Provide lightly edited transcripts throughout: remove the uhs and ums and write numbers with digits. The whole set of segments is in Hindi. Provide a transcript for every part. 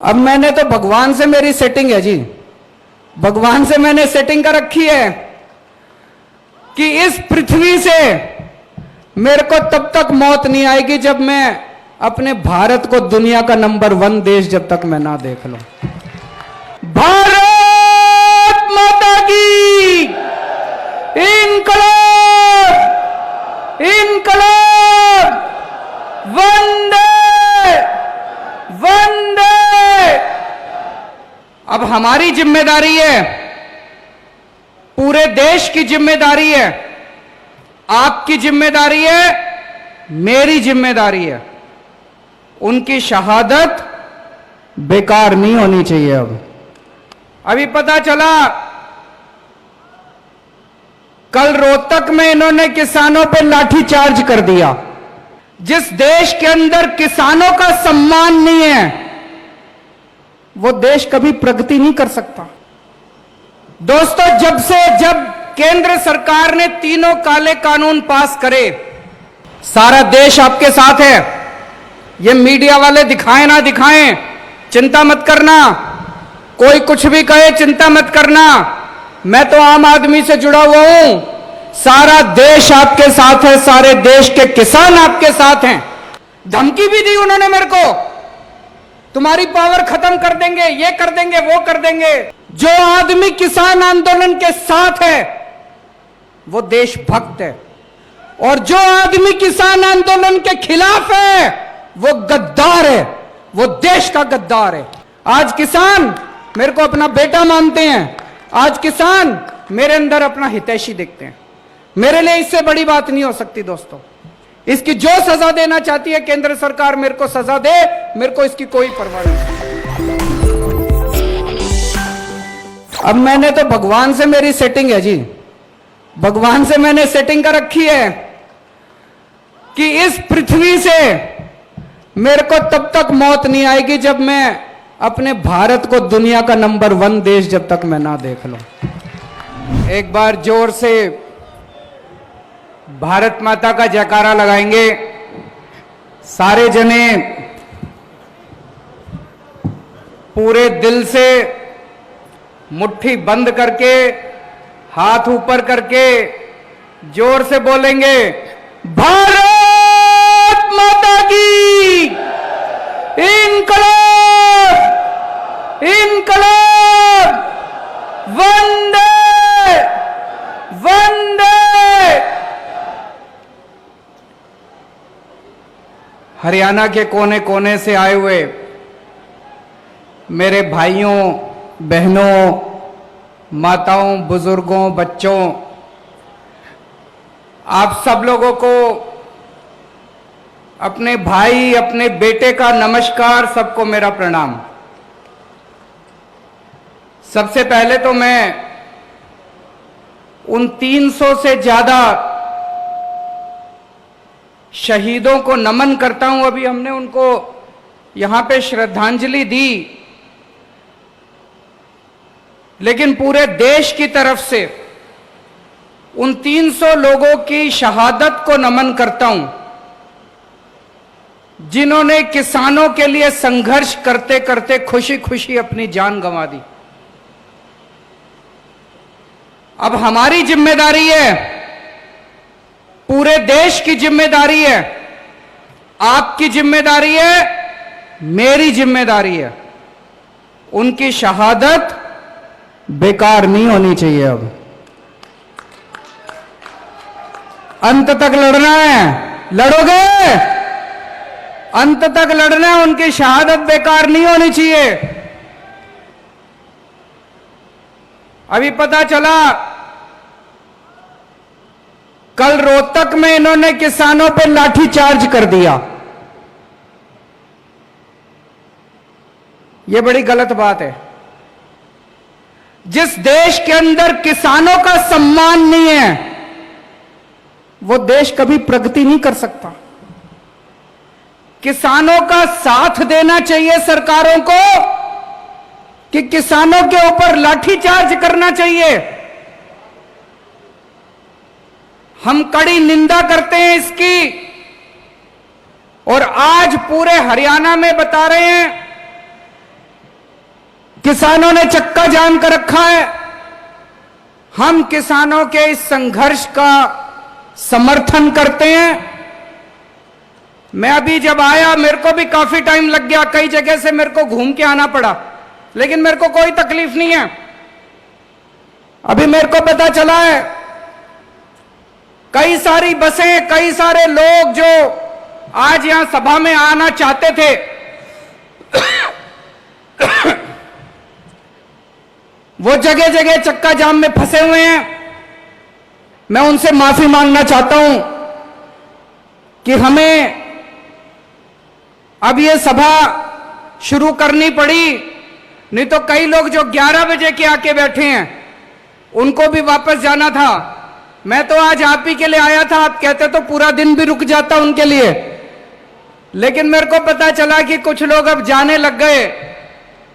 अब मैंने तो भगवान से मेरी सेटिंग है जी, भगवान से मैंने सेटिंग कर रखी है कि इस पृथ्वी से मेरे को तब तक मौत नहीं आएगी जब मैं अपने भारत को दुनिया का नंबर 1 देश जब तक मैं ना देख लूं। भारत माता की इनकलाब इनकलाब, वंदे वंदे। अब हमारी जिम्मेदारी है, पूरे देश की जिम्मेदारी है, आपकी जिम्मेदारी है, मेरी जिम्मेदारी है। उनकी शहादत बेकार नहीं होनी चाहिए। अब अभी पता चला कल रोहतक में इन्होंने किसानों पर लाठीचार्ज कर दिया। जिस देश के अंदर किसानों का सम्मान नहीं है वो देश कभी प्रगति नहीं कर सकता। दोस्तों, जब केंद्र सरकार ने तीनों काले कानून पास करे, सारा देश आपके साथ है। ये मीडिया वाले दिखाएं ना दिखाएं, चिंता मत करना। कोई कुछ भी कहे, चिंता मत करना। मैं तो आम आदमी से जुड़ा हुआ हूं। सारा देश आपके साथ है, सारे देश के किसान आपके साथ हैं। धमकी भी दी उन्होंने मेरे को, तुम्हारी पावर खत्म कर देंगे, ये कर देंगे, वो कर देंगे। जो आदमी किसान आंदोलन के साथ है वो देशभक्त है, और जो आदमी किसान आंदोलन के खिलाफ है वो गद्दार है, वो देश का गद्दार है। आज किसान मेरे को अपना बेटा मानते हैं, आज किसान मेरे अंदर अपना हितैषी देखते हैं। मेरे लिए इससे बड़ी बात नहीं हो सकती दोस्तों। इसकी जो सजा देना चाहती है केंद्र सरकार, मेरे को सजा दे, मेरे को इसकी कोई परवाह नहीं। अब मैंने तो भगवान से मेरी सेटिंग है जी, भगवान से मैंने सेटिंग कर रखी है कि इस पृथ्वी से मेरे को तब तक मौत नहीं आएगी जब मैं अपने भारत को दुनिया का नंबर 1 देश जब तक मैं ना देख लूं। एक बार जोर से भारत माता का जयकारा लगाएंगे सारे जने, पूरे दिल से, मुट्ठी बंद करके, हाथ ऊपर करके जोर से बोलेंगे, भारत माता की इनकलाब इनकलाब, वंदे वंदे। हरियाणा के कोने कोने से आए हुए मेरे भाइयों, बहनों, माताओं, बुजुर्गों, बच्चों, आप सब लोगों को अपने भाई, अपने बेटे का नमस्कार, सबको मेरा प्रणाम। सबसे पहले तो मैं उन 300 से ज्यादा शहीदों को नमन करता हूं। अभी हमने उनको यहां पे श्रद्धांजलि दी, लेकिन पूरे देश की तरफ से उन 300 लोगों की शहादत को नमन करता हूं जिन्होंने किसानों के लिए संघर्ष करते करते खुशी खुशी अपनी जान गंवा दी। अब हमारी जिम्मेदारी है, पूरे देश की जिम्मेदारी है, आपकी जिम्मेदारी है, मेरी जिम्मेदारी है। उनकी शहादत बेकार नहीं होनी चाहिए। अब अंत तक लड़ना है, लड़ोगे? अंत तक लड़ना है, उनकी शहादत बेकार नहीं होनी चाहिए। अभी पता चला कल रोहतक में इन्होंने किसानों पर लाठीचार्ज कर दिया। यह बड़ी गलत बात है। जिस देश के अंदर किसानों का सम्मान नहीं है वो देश कभी प्रगति नहीं कर सकता। किसानों का साथ देना चाहिए सरकारों को कि किसानों के ऊपर लाठीचार्ज करना चाहिए। हम कड़ी निंदा करते हैं इसकी, और आज पूरे हरियाणा में बता रहे हैं किसानों ने चक्का जाम कर रखा है। हम किसानों के इस संघर्ष का समर्थन करते हैं। मैं अभी जब आया मेरे को भी काफी टाइम लग गया, कई जगह से मेरे को घूम के आना पड़ा, लेकिन मेरे को कोई तकलीफ नहीं है। अभी मेरे को पता चला है कई सारी बसें, कई सारे लोग जो आज यहां सभा में आना चाहते थे वो जगह जगह चक्का जाम में फंसे हुए हैं। मैं उनसे माफी मांगना चाहता हूं कि हमें अब ये सभा शुरू करनी पड़ी, नहीं तो कई लोग जो 11 बजे के आके बैठे हैं उनको भी वापस जाना था। मैं तो आज आप ही के लिए आया था, आप कहते तो पूरा दिन भी रुक जाता उनके लिए, लेकिन मेरे को पता चला कि कुछ लोग अब जाने लग गए,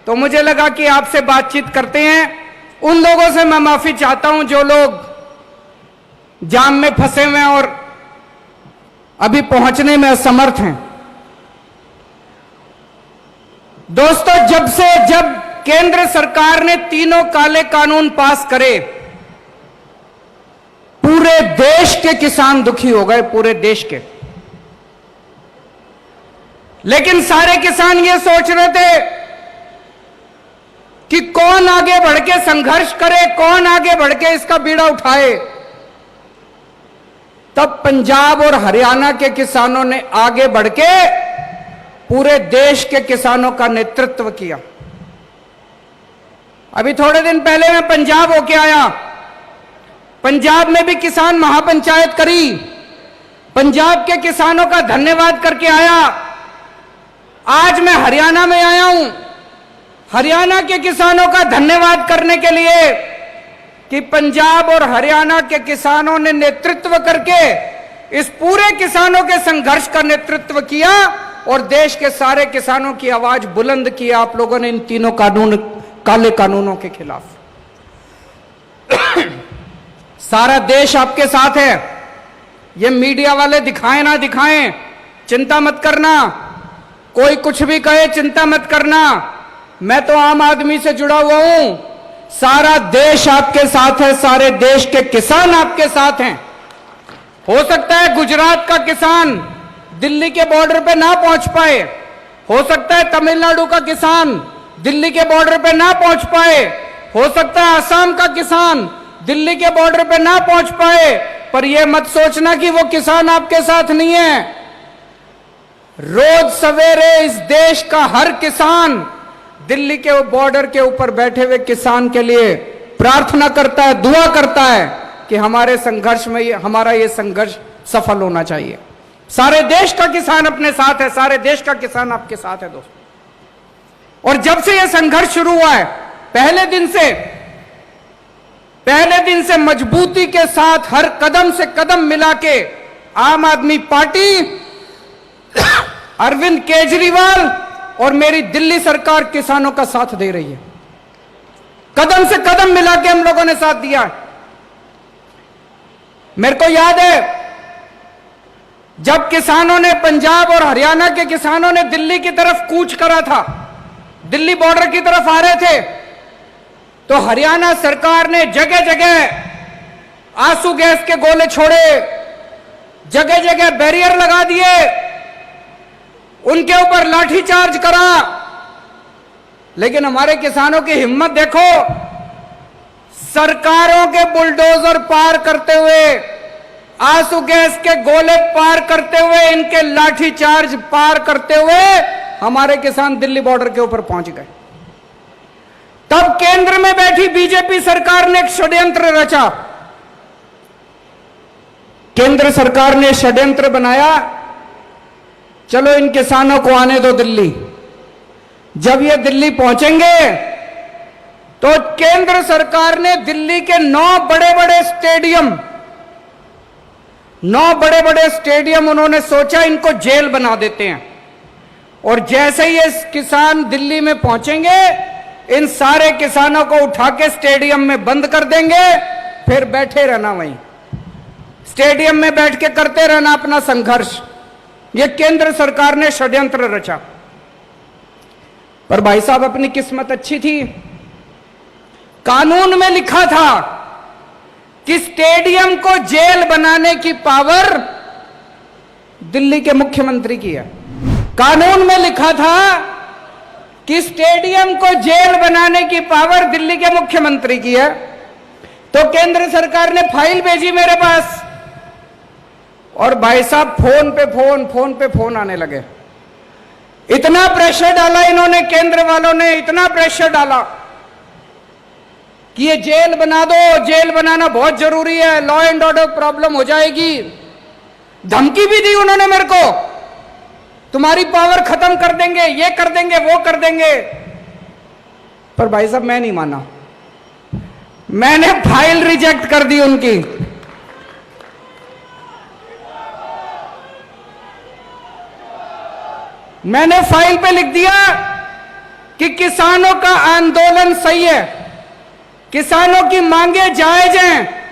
तो मुझे लगा कि आपसे बातचीत करते हैं। उन लोगों से मैं माफी चाहता हूं जो लोग जाम में फंसे हुए हैं और अभी पहुंचने में असमर्थ हैं। दोस्तों, जब केंद्र सरकार ने तीनों काले कानून पास करे, पूरे देश के किसान दुखी हो गए, पूरे देश के। लेकिन सारे किसान ये सोच रहे थे कि कौन आगे बढ़ के संघर्ष करे, कौन आगे बढ़ के इसका बीड़ा उठाए। तब पंजाब और हरियाणा के किसानों ने आगे बढ़ के पूरे देश के किसानों का नेतृत्व किया। अभी थोड़े दिन पहले मैं पंजाब होके आया, पंजाब में भी किसान महापंचायत करी, पंजाब के किसानों का धन्यवाद करके आया। आज मैं हरियाणा में आया हूं, हरियाणा के किसानों का धन्यवाद करने के लिए कि पंजाब और हरियाणा के किसानों ने नेतृत्व करके इस पूरे किसानों के संघर्ष का नेतृत्व किया और देश के सारे किसानों की आवाज बुलंद की आप लोगों ने इन तीनों काले कानूनों के खिलाफ। सारा देश आपके साथ है। ये मीडिया वाले दिखाएं ना दिखाएं, चिंता मत करना, कोई कुछ भी कहे चिंता मत करना। मैं तो आम आदमी से जुड़ा हुआ हूं, सारा देश आपके साथ है, सारे देश के किसान आपके साथ हैं। हो सकता है गुजरात का किसान दिल्ली के बॉर्डर पे ना पहुंच पाए, हो सकता है तमिलनाडु का किसान दिल्ली के बॉर्डर पे ना पहुंच पाए, हो सकता है असम का किसान दिल्ली के बॉर्डर पे ना पहुंच पाए, पर यह मत सोचना कि वो किसान आपके साथ नहीं है। रोज सवेरे इस देश का हर किसान दिल्ली के बॉर्डर के ऊपर बैठे हुए किसान के लिए प्रार्थना करता है, दुआ करता है कि हमारे संघर्ष में हमारा ये संघर्ष सफल होना चाहिए। सारे देश का किसान अपने साथ है, सारे देश का किसान आपके साथ है दोस्तों। और जब से यह संघर्ष शुरू हुआ है, पहले दिन से मजबूती के साथ हर कदम से कदम मिला के आम आदमी पार्टी, अरविंद केजरीवाल और मेरी दिल्ली सरकार किसानों का साथ दे रही है। कदम से कदम मिला के हम लोगों ने साथ दिया है। मेरे को याद है जब किसानों ने, पंजाब और हरियाणा के किसानों ने दिल्ली की तरफ कूच करा था, दिल्ली बॉर्डर की तरफ आ रहे थे, तो हरियाणा सरकार ने जगह जगह आंसू गैस के गोले छोड़े, जगह जगह बैरियर लगा दिए, उनके ऊपर लाठीचार्ज करा। लेकिन हमारे किसानों की हिम्मत देखो, सरकारों के बुलडोजर पार करते हुए, आंसू गैस के गोले पार करते हुए, इनके लाठीचार्ज पार करते हुए हमारे किसान दिल्ली बॉर्डर के ऊपर पहुंच गए। तब केंद्र में बैठी बीजेपी सरकार ने एक षड्यंत्र रचा। केंद्र सरकार ने षड्यंत्र बनाया, चलो इन किसानों को आने दो दिल्ली। जब ये दिल्ली पहुंचेंगे तो केंद्र सरकार ने दिल्ली के 9 बड़े बड़े स्टेडियम उन्होंने सोचा इनको जेल बना देते हैं। और जैसे ही ये किसान दिल्ली में पहुंचेंगे, इन सारे किसानों को उठा के स्टेडियम में बंद कर देंगे, फिर बैठे रहना वहीं स्टेडियम में बैठ के करते रहना अपना संघर्ष। ये केंद्र सरकार ने षड्यंत्र रचा। पर भाई साहब अपनी किस्मत अच्छी थी, कानून में लिखा था कि स्टेडियम को जेल बनाने की पावर दिल्ली के मुख्यमंत्री की है। कानून में लिखा था कि स्टेडियम को जेल बनाने की पावर दिल्ली के मुख्यमंत्री की है। तो केंद्र सरकार ने फाइल भेजी मेरे पास, और भाई साहब फोन पे फोन आने लगे। इतना प्रेशर डाला इन्होंने, केंद्र वालों ने इतना प्रेशर डाला कि ये जेल बना दो, जेल बनाना बहुत जरूरी है, लॉ एंड ऑर्डर प्रॉब्लम हो जाएगी। धमकी भी दी उन्होंने मेरे को, तुम्हारी पावर खत्म कर देंगे, ये कर देंगे, वो कर देंगे। पर भाई साहब मैं नहीं माना, मैंने फाइल रिजेक्ट कर दी उनकी। मैंने फाइल पे लिख दिया कि किसानों का आंदोलन सही है, किसानों की मांगे जायज हैं,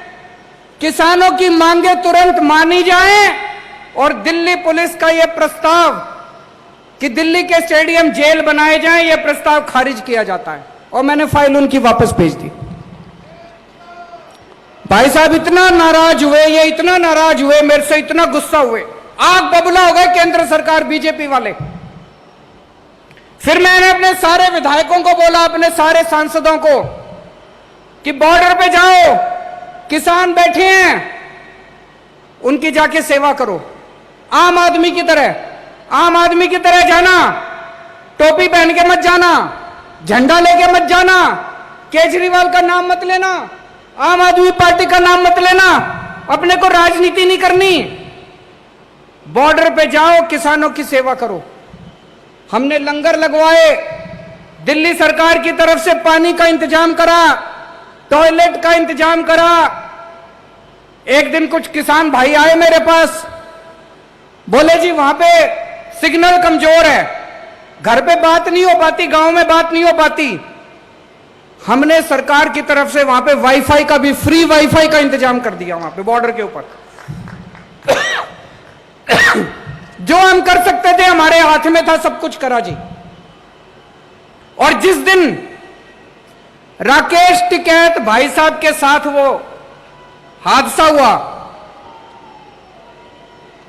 किसानों की मांगे तुरंत मानी जाएं, और दिल्ली पुलिस का यह प्रस्ताव कि दिल्ली के स्टेडियम जेल बनाए जाएं, यह प्रस्ताव खारिज किया जाता है। और मैंने फाइल उनकी वापस भेज दी। भाई साहब इतना नाराज हुए, ये इतना नाराज हुए मेरे से, इतना गुस्सा हुए, आग बबूला हो गए केंद्र सरकार, बीजेपी वाले। फिर मैंने अपने सारे विधायकों को बोला, अपने सारे सांसदों को, कि बॉर्डर पे जाओ, किसान बैठे हैं, उनकी जाके सेवा करो, आम आदमी की तरह, आम आदमी की तरह जाना, टोपी पहन के मत जाना, झंडा लेके मत जाना, केजरीवाल का नाम मत लेना, आम आदमी पार्टी का नाम मत लेना, अपने को राजनीति नहीं करनी, बॉर्डर पे जाओ, किसानों की सेवा करो। हमने लंगर लगवाए, दिल्ली सरकार की तरफ से पानी का इंतजाम करा, टॉयलेट का इंतजाम करा। एक दिन कुछ किसान भाई आए मेरे पास, बोले जी वहां पे सिग्नल कमजोर है, घर पे बात नहीं हो पाती, गांव में बात नहीं हो पाती। हमने सरकार की तरफ से वहां पे वाईफाई का भी, फ्री वाईफाई का इंतजाम कर दिया वहां पे बॉर्डर के ऊपर। जो हम कर सकते थे हमारे हाथ में था, सब कुछ करा जी। और जिस दिन राकेश टिकैत भाई साहब के साथ वो हादसा हुआ,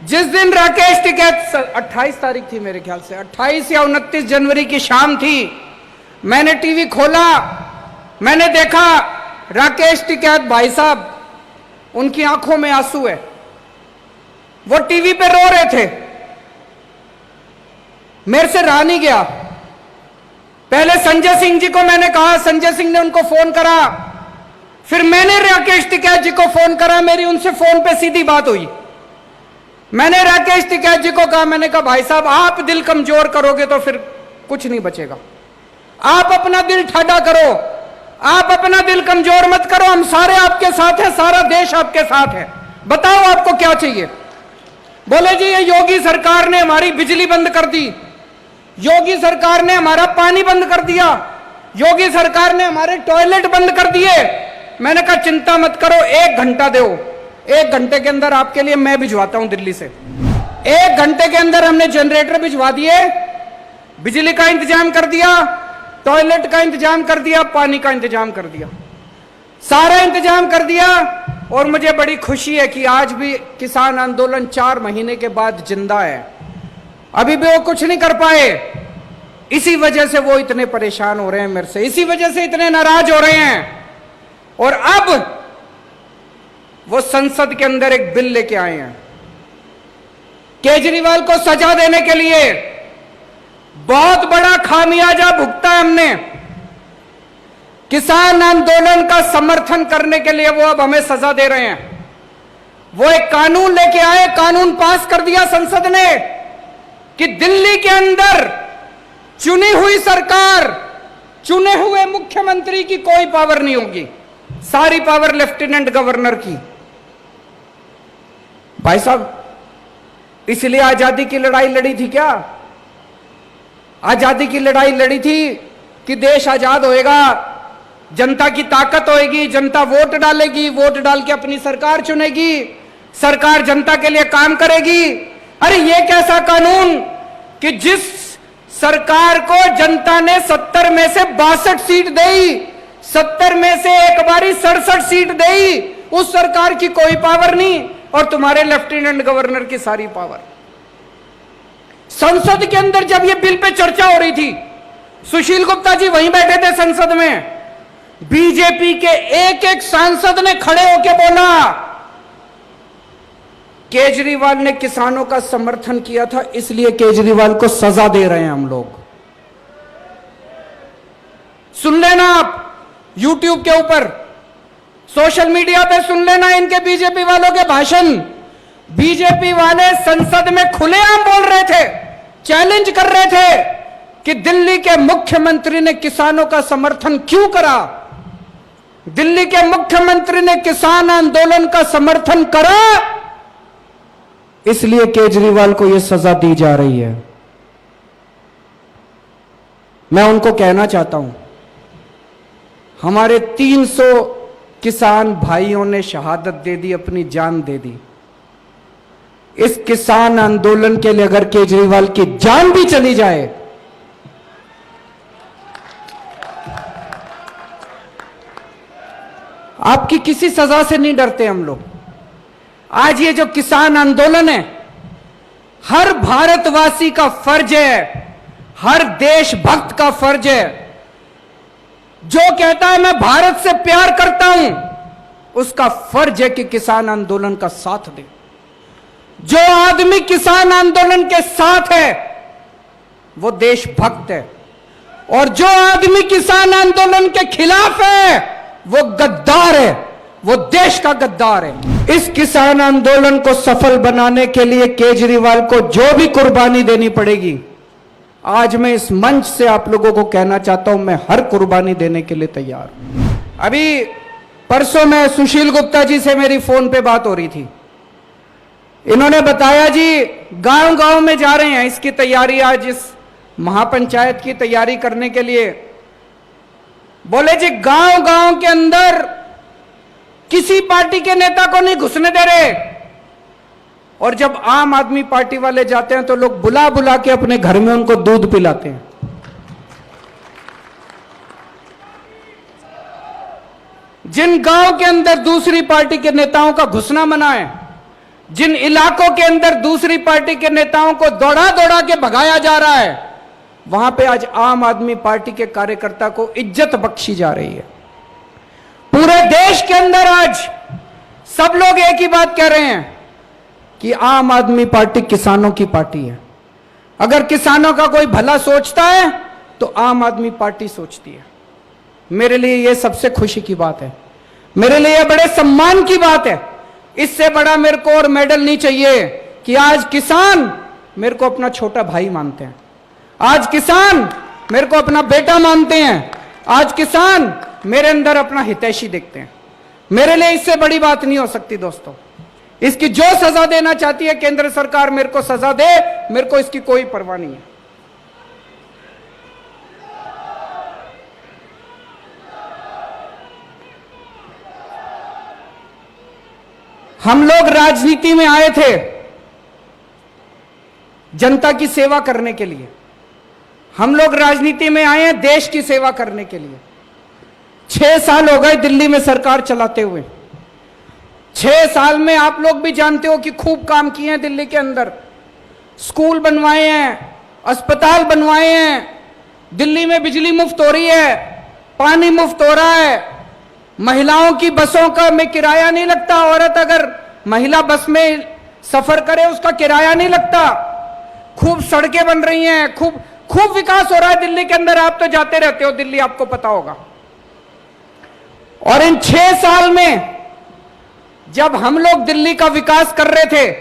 जिस दिन राकेश टिकैत 28 तारीख थी मेरे ख्याल से, 28 या 29 जनवरी की शाम थी, मैंने टीवी खोला, मैंने देखा राकेश टिकैत भाई साहब, उनकी आंखों में आंसू है, वो टीवी पे रो रहे थे। मेरे से रहा नहीं गया। पहले संजय सिंह जी को मैंने कहा, संजय सिंह ने उनको फोन करा, फिर मैंने राकेश टिकैत जी को फोन करा, मेरी उनसे फोन पे सीधी बात हुई। मैंने राकेश टिकैत जी को कहा, मैंने कहा भाई साहब आप दिल कमजोर करोगे तो फिर कुछ नहीं बचेगा, आप अपना दिल ठाडा करो, आप अपना दिल कमजोर मत करो, हम सारे आपके साथ हैं, सारा देश आपके साथ है, बताओ आपको क्या चाहिए। बोले जी ये योगी सरकार ने हमारी बिजली बंद कर दी, योगी सरकार ने हमारा पानी बंद कर दिया, योगी सरकार ने हमारे टॉयलेट बंद कर दिए। मैंने कहा चिंता मत करो, 1 घंटा दो, 1 घंटे के अंदर आपके लिए मैं भिजवाता हूं दिल्ली से। 1 घंटे के अंदर हमने जनरेटर भिजवा दिए, बिजली का इंतजाम कर दिया, टॉयलेट का इंतजाम कर दिया, पानी का इंतजाम कर दिया, सारा इंतजाम कर दिया। और मुझे बड़ी खुशी है कि आज भी किसान आंदोलन 4 महीने के बाद जिंदा है। अभी भी वो कुछ नहीं कर पाए, इसी वजह से वो इतने परेशान हो रहे हैं मेरे से, इसी वजह से इतने नाराज हो रहे हैं। और अब वो संसद के अंदर एक बिल लेके आए हैं केजरीवाल को सजा देने के लिए। बहुत बड़ा खामियाजा भुगता है हमने, किसान आंदोलन का समर्थन करने के लिए वो अब हमें सजा दे रहे हैं। वो एक कानून लेके आए, कानून पास कर दिया संसद ने कि दिल्ली के अंदर चुनी हुई सरकार, चुने हुए मुख्यमंत्री की कोई पावर नहीं होगी, सारी पावर लेफ्टिनेंट गवर्नर की। भाई साहब इसलिए आजादी की लड़ाई लड़ी थी क्या? आजादी की लड़ाई लड़ी थी कि देश आजाद होएगा, जनता की ताकत होएगी, जनता वोट डालेगी, वोट डाल के अपनी सरकार चुनेगी, सरकार जनता के लिए काम करेगी। अरे ये कैसा कानून कि जिस सरकार को जनता ने 70 में से 62 सीट दी, 70 में से एक बारी 67 सीट दी। उस सरकार की कोई पावर नहीं और तुम्हारे लेफ्टिनेंट गवर्नर की सारी पावर। संसद के अंदर जब ये बिल पे चर्चा हो रही थी, सुशील गुप्ता जी वहीं बैठे थे संसद में, बीजेपी के एक एक सांसद ने खड़े होकर बोला केजरीवाल ने किसानों का समर्थन किया था, इसलिए केजरीवाल को सजा दे रहे हैं हम लोग। सुन लेना आप YouTube के ऊपर, सोशल मीडिया पे सुन लेना इनके बीजेपी वालों के भाषण। बीजेपी वाले संसद में खुलेआम बोल रहे थे, चैलेंज कर रहे थे कि दिल्ली के मुख्यमंत्री ने किसानों का समर्थन क्यों करा। दिल्ली के मुख्यमंत्री ने किसान आंदोलन का समर्थन करा, इसलिए केजरीवाल को यह सजा दी जा रही है। मैं उनको कहना चाहता हूं, हमारे 300 किसान भाइयों ने शहादत दे दी, अपनी जान दे दी। इस किसान आंदोलन के लिए अगर केजरीवाल की जान भी चली जाए, आपकी किसी सजा से नहीं डरते हम लोग। आज ये जो किसान आंदोलन है, हर भारतवासी का फर्ज है, हर देशभक्त का फर्ज है। जो कहता है मैं भारत से प्यार करता हूं, उसका फर्ज है कि किसान आंदोलन का साथ दे। जो आदमी किसान आंदोलन के साथ है वो देशभक्त है, और जो आदमी किसान आंदोलन के खिलाफ है वो गद्दार है, वो देश का गद्दार है। इस किसान आंदोलन को सफल बनाने के लिए केजरीवाल को जो भी कुर्बानी देनी पड़ेगी, आज मैं इस मंच से आप लोगों को कहना चाहता हूं, मैं हर कुर्बानी देने के लिए तैयार हूं। अभी परसों में सुशील गुप्ता जी से मेरी फोन पे बात हो रही थी। इन्होंने बताया जी गांव गांव में जा रहे हैं, इसकी तैयारी, आज इस महापंचायत की तैयारी करने के लिए। बोले जी गांव गांव के अंदर किसी पार्टी के नेता को नहीं घुसने दे रहे, और जब आम आदमी पार्टी वाले जाते हैं तो लोग बुला बुला के अपने घर में उनको दूध पिलाते हैं। जिन गांव के अंदर दूसरी पार्टी के नेताओं का घुसना मना है, जिन इलाकों के अंदर दूसरी पार्टी के नेताओं को दौड़ा दौड़ा के भगाया जा रहा है, वहां पे आज आम आदमी पार्टी के कार्यकर्ता को इज्जत बख्शी जा रही है। पूरे देश के अंदर आज सब लोग एक ही बात कह रहे हैं कि आम आदमी पार्टी किसानों की पार्टी है। अगर किसानों का कोई भला सोचता है तो आम आदमी पार्टी सोचती है। मेरे लिए यह सबसे खुशी की बात है, मेरे लिए यह बड़े सम्मान की बात है। इससे बड़ा मेरे को और मेडल नहीं चाहिए कि आज किसान मेरे को अपना छोटा भाई मानते हैं, आज किसान मेरे को अपना बेटा मानते हैं, आज किसान मेरे अंदर अपना हितैषी देखते हैं। मेरे लिए इससे बड़ी बात नहीं हो सकती दोस्तों। इसकी जो सजा देना चाहती है केंद्र सरकार, मेरे को सजा दे, मेरे को इसकी कोई परवाह नहीं है। हम लोग राजनीति में आए थे जनता की सेवा करने के लिए, हम लोग राजनीति में आए हैं देश की सेवा करने के लिए। 6 साल हो गए दिल्ली में सरकार चलाते हुए। 6 साल में आप लोग भी जानते हो कि खूब काम किए हैं दिल्ली के अंदर। स्कूल बनवाए हैं, अस्पताल बनवाए हैं, दिल्ली में बिजली मुफ्त हो रही है, पानी मुफ्त हो रहा है, महिलाओं की बसों का में किराया नहीं लगता। औरत अगर महिला बस में सफर करे उसका किराया नहीं लगता। खूब सड़कें बन रही हैं, खूब विकास हो रहा है दिल्ली के अंदर। आप तो जाते रहते हो दिल्ली, आपको पता होगा। और इन 6 साल में जब हम लोग दिल्ली का विकास कर रहे थे,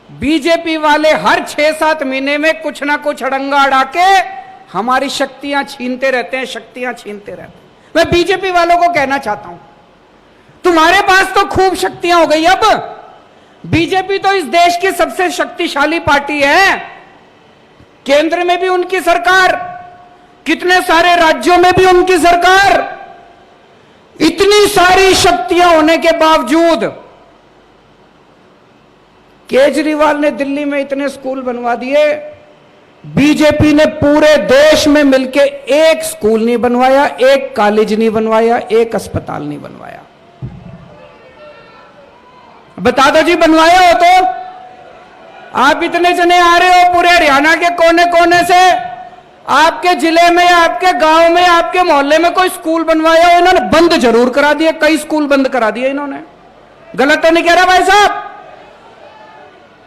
बीजेपी वाले हर 6-7 महीने में कुछ ना कुछ अड़ंगा अड़ा के हमारी शक्तियां छीनते रहते हैं, शक्तियां छीनते रहते हैं। मैं बीजेपी वालों को कहना चाहता हूं, तुम्हारे पास तो खूब शक्तियां हो गई। अब बीजेपी तो इस देश की सबसे शक्तिशाली पार्टी है। केंद्र में भी उनकी सरकार, कितने सारे राज्यों में भी उनकी सरकार। इतनी सारी शक्तियां होने के बावजूद केजरीवाल ने दिल्ली में इतने स्कूल बनवा दिए, बीजेपी ने पूरे देश में मिलके एक स्कूल नहीं बनवाया, एक कॉलेज नहीं बनवाया, एक अस्पताल नहीं बनवाया। बता दो जी, बनवाया हो तो? आप इतने जने आ रहे हो पूरे हरियाणा के कोने कोने से, आपके जिले में या आपके गांव में, आपके मोहल्ले में कोई स्कूल बनवाया हो? इन्होंने बंद जरूर करा दिए, कई स्कूल बंद करा दिए इन्होंने। गलत तो नहीं कह रहा भाई साहब?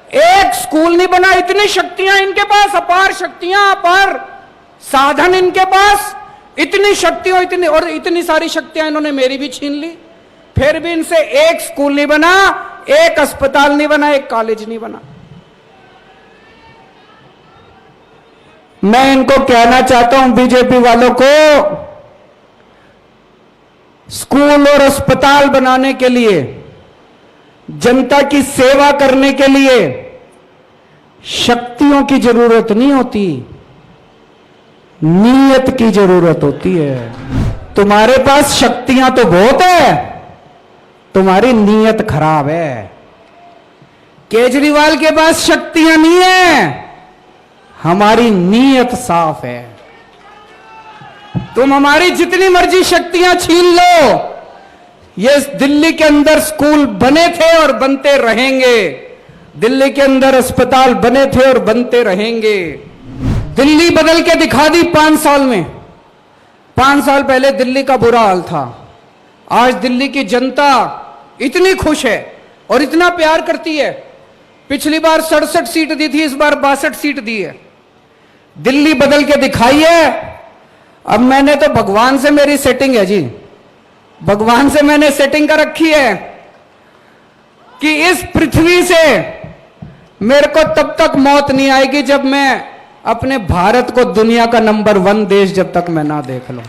एक स्कूल नहीं बना। इतनी शक्तियां इनके पास, अपार शक्तियां, अपार साधन इनके पास, इतनी शक्तियां, इतनी सारी शक्तियां इन्होंने मेरी भी छीन ली। फिर भी इनसे एक स्कूल नहीं बना, एक अस्पताल नहीं बना, एक कॉलेज नहीं बना। मैं इनको कहना चाहता हूं, बीजेपी वालों को, स्कूल और अस्पताल बनाने के लिए, जनता की सेवा करने के लिए शक्तियों की जरूरत नहीं होती, नीयत की जरूरत होती है। तुम्हारे पास शक्तियां तो बहुत है, तुम्हारी नीयत खराब है। केजरीवाल के पास शक्तियां नहीं है, हमारी नीयत साफ है। तुम हमारी जितनी मर्जी शक्तियां छीन लो, ये दिल्ली के अंदर स्कूल बने थे और बनते रहेंगे, दिल्ली के अंदर अस्पताल बने थे और बनते रहेंगे। दिल्ली बदल के दिखा दी 5 साल में। 5 साल पहले दिल्ली का बुरा हाल था, आज दिल्ली की जनता इतनी खुश है और इतना प्यार करती है। पिछली बार 67 सीट दी थी, इस बार 62 सीट दी है। दिल्ली बदल के दिखाई है। अब मैंने तो भगवान से मेरी सेटिंग है जी, भगवान से मैंने सेटिंग कर रखी है कि इस पृथ्वी से मेरे को तब तक मौत नहीं आएगी जब मैं अपने भारत को दुनिया का नंबर 1 देश जब तक मैं ना देख लूं।